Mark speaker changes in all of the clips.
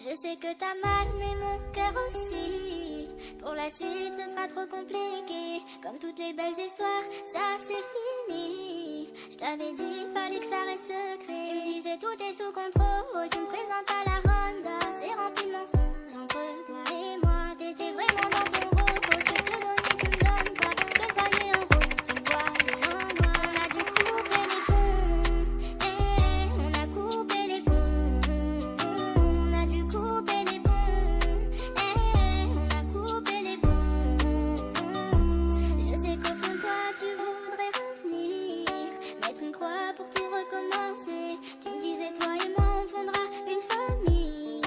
Speaker 1: Je sais que t'as mal, mais mon cœur aussi. Pour la suite, ce sera trop compliqué. Comme toutes les belles histoires, ça c'est fini. Je t'avais dit, fallait que ça reste secret. Tu me disais tout est sous contrôle. Tu me présentes à la ronda. C'est rempli de mensonges entre toi et moi. T'étais vraiment dans ton rôle. Ce que je te donnais, tu me donnes pas. Ce que je voyais en rose, tu le voyais en noir. On a dû couper les ponts. On a coupé les ponts. On a dû couper les ponts. On a coupé les ponts. Je sais qu'au fond de toi, tu voudrais revenir. Mettre une croix pour tout recommencer. Tu me disais, toi et moi, on fondera une famille.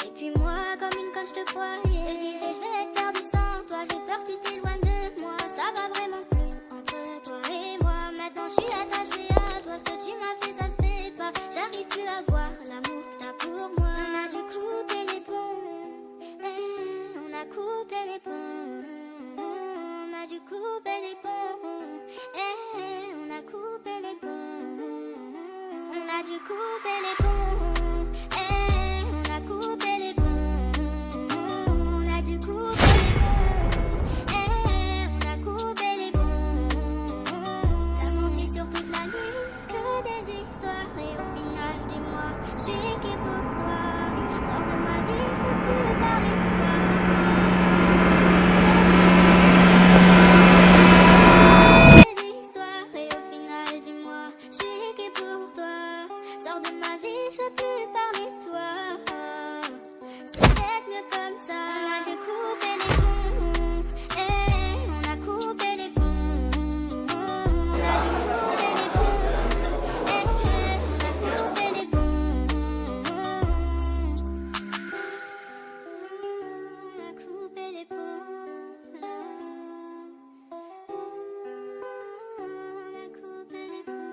Speaker 1: Et puis moi, comme une conne, je te croyais. Je te disais, je vais être perdu sans toi. J'ai peur que tu t'éloignes de moi. Ça va vraiment plus entre toi et moi. Maintenant, je suis attachée à toi. Ce que tu m'as fait, ça se fait pas. J'arrive plus à voir l'amour que t'as pour moi. On a dû couper les ponts. On a coupé les ponts. On a dû couper les ponts. On a coupé les ponts. On a dû couper les ponts. On a coupé les ponts. On a dû couper les ponts. On a coupé les ponts. T'as menti sur toute la nuit, que des histoires. Et au final, dis-moi, je suis qui pour toi. Sors de ma vie, je veux plus parler de toi. C'est des histoires. Et au final, dis-moi, je suis qui pour toi. Sors de ma vie, je veux plus parler de toi. C'est peut-être mieux comme ça. On a dû couper les ponts. On a coupé les ponts. On a dû couper les ponts. On a coupé les ponts. On a coupé les ponts. On a coupé les ponts.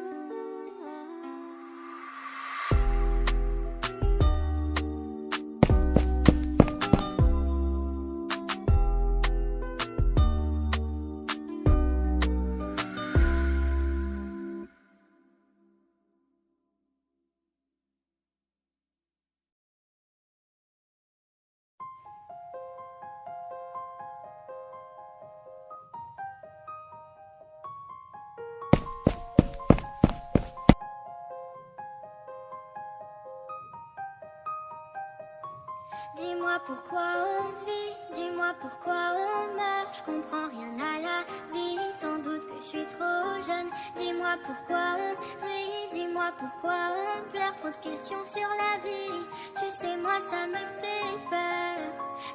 Speaker 1: Dis-moi pourquoi on vit, dis-moi pourquoi on meurt. Je comprends rien à la vie, sans doute que je suis trop jeune. Dis-moi pourquoi on rit, dis-moi pourquoi on pleure. Trop de questions sur la vie, tu sais moi ça me fait peur.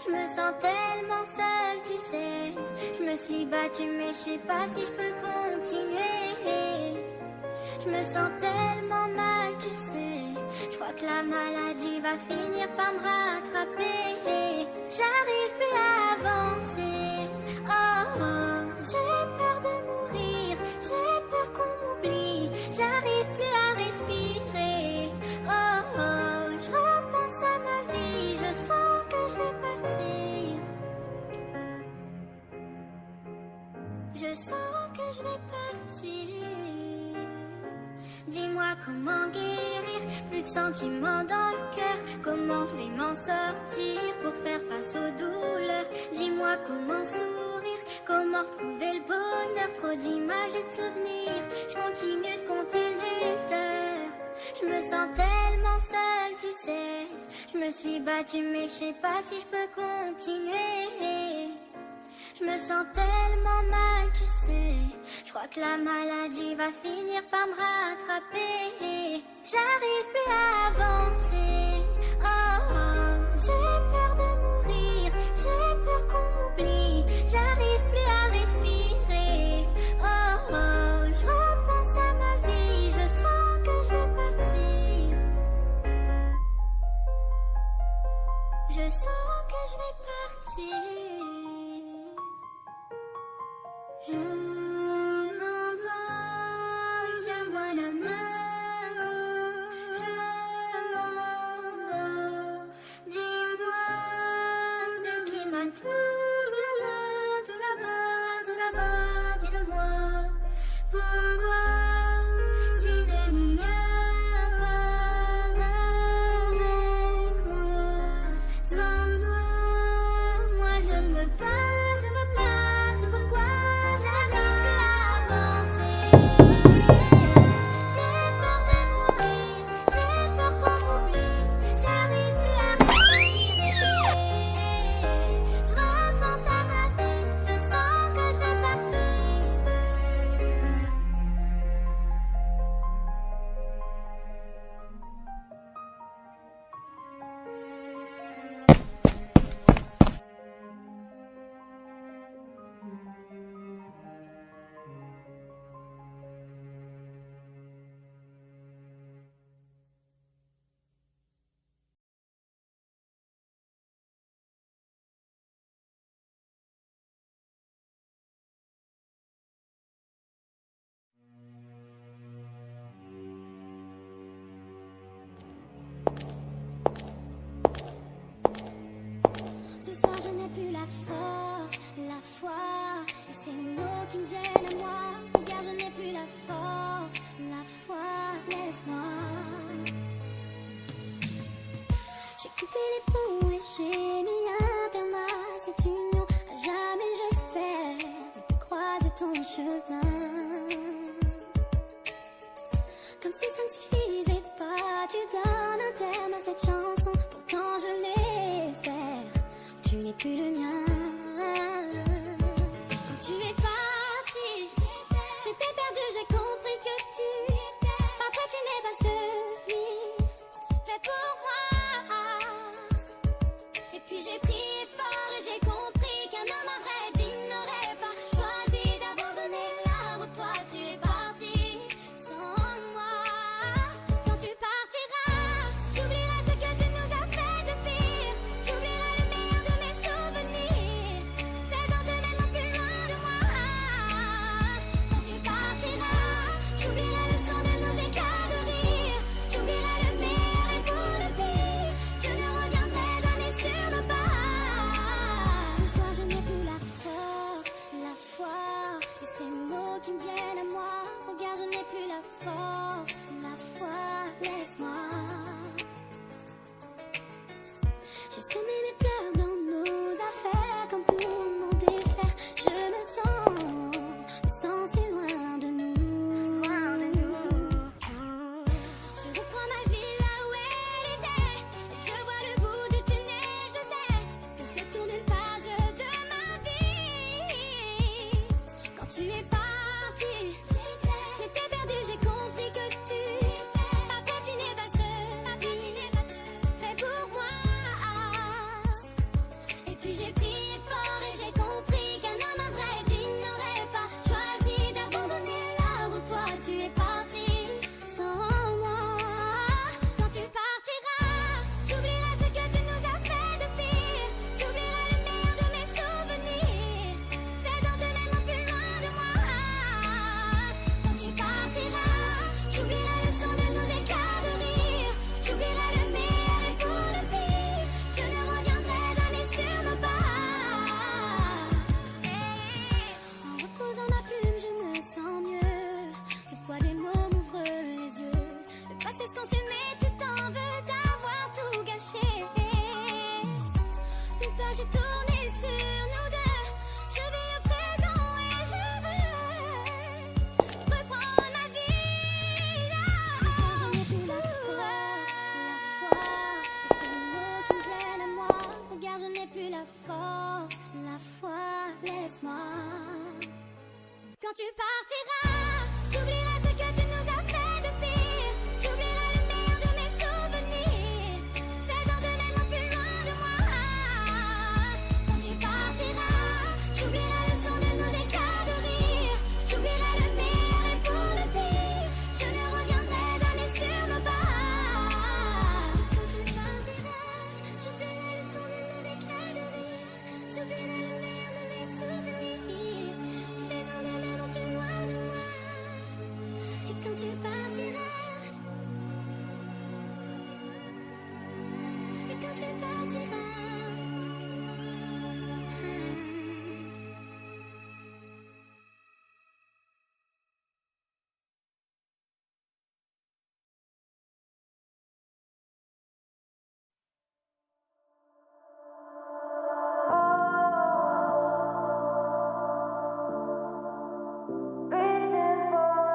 Speaker 1: Je me sens tellement seule, tu sais. Je me suis battue mais je sais pas si je peux continuer. Je me sens tellement mal, tu sais. Je crois que la maladie va finir par me rattraper. J'arrive plus à avancer. Oh, oh, j'ai peur de mourir. J'ai peur qu'on m'oublie. J'arrive plus à respirer. Oh, oh, je repense à ma vie. Je sens que je vais partir. Je sens que je vais partir. Dis-moi comment guérir, plus de sentiments dans le cœur. Comment je vais m'en sortir pour faire face aux douleurs. Dis-moi comment sourire, comment retrouver le bonheur. Trop d'images et de souvenirs, je continue de compter les heures. Je me sens tellement seule, tu sais. Je me suis battue mais je sais pas si je peux continuer. Je me sens tellement mal, tu sais. Je crois que la maladie va finir par me rattraper. J'arrive plus à avancer. Oh, oh, j'ai peur de mourir. J'ai peur qu'on m'oublie. J'arrive plus à respirer. Oh, oh, je repense à ma vie. Je sens que je vais partir. Je sens que je vais partir. Je m'envole, tiens-moi la main quand je m'endors. Dis-moi ce qui m'attend tout là-bas, tout là-bas, tout là-bas. Dis-le-moi, pourquoi tu ne viens pas avec moi? J'ai peur de mourir, j'ai peur qu'on m'oublie. J'arrive plus à respirer. Je repense à ma vie, je sens que je vais partir. Ce soir je n'ai plus la force, la foi, et ces mots qui me viennent à moi. Regarde, je n'ai plus la force, la foi, laisse-moi. J'ai coupé les ponts et j'ai mis un terme à cette union. À jamais j'espère de croiser ton chemin. Comme si ça ne suffisait pas, tu donnes un terme à cette chanson. Pourtant je l'espère, tu n'es plus le mien. Quand tu es parti, j'étais perdue, j'ai compris que tu après tu n'es pas celui fait pour moi. Et puis j'ai prié fort et j'ai compris qu'un homme à vrai digne n'aurait pas choisi d'abandonner la route. Toi tu es parti sans moi. Quand tu partiras, j'oublierai ce que tu nous as fait de pire. J'oublierai le meilleur de mes souvenirs, faisant de même plus loin de moi. Quand tu partiras, j'oublierai le son de nos éclats de rire. J'oublierai le meilleur et pour le pire, je ne reviendrai jamais sur nos pas. Ce soir je n'ai plus la force, la foi, et ces mots qui me viennent à moi. Regarde, je n'ai plus la force, la foi, laisse-moi. J'ai semé mes pleurs dans nos affaires comme pour m'en défaire. Je me sens si loin de nous. Je reprends ma vie là où elle était, et je vois le bout du tunnel. Je sais que c'est tourne une page de ma vie. Quand tu es parti, j'étais perdue, j'ai compris que tu après tu n'es pas celui fait pour moi. Et puis j'ai prié fort et j'ai compris qu'un homme à vrai digne n'aurait pas choisi d'abandonner la route. Toi tu es parti sans moi. Quand tu partiras, j'oublierai ce que tu nous as fait de pire. J'oublierai le meilleur de mes souvenirs, faisant de même plus loin de moi. Quand tu partiras, j'oublierai le son de nos éclats de rire. J'oublierai le meilleur et pour le pire, je ne reviendrai jamais sur nos pas. En reposant ma plume, je me sens mieux. Le poids des mots m'ouvre les yeux. Le passé se consumé, tu t'en veux d'avoir tout gâché. Une page est tournée sur nous deux. Je vis au présent et je veux reprendre ma vie. Ce soir je n'ai plus la force, la foi, et ces mots qui me viennent à moi. Regarde, je n'ai plus la force, la foi, laisse-moi. Quand tu partiras, j'oublierai ce que tu nous as fait de pire. J'oublierai le meilleur de mes souvenirs, faisant de même plus loin de moi. Quand tu partiras, j'oublierai le son de nos éclats de rire. J'oublierai le meilleur et pour le pire, je ne reviendrai jamais sur nos pas. Quand tu partiras, j'oublierai le son de nos éclats de rire. J'oublierai le meilleur de mes souvenirs, faisant de même plus loin de moi. Et quand tu partiras, et quand tu partiras. Reaching for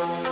Speaker 1: Thank you.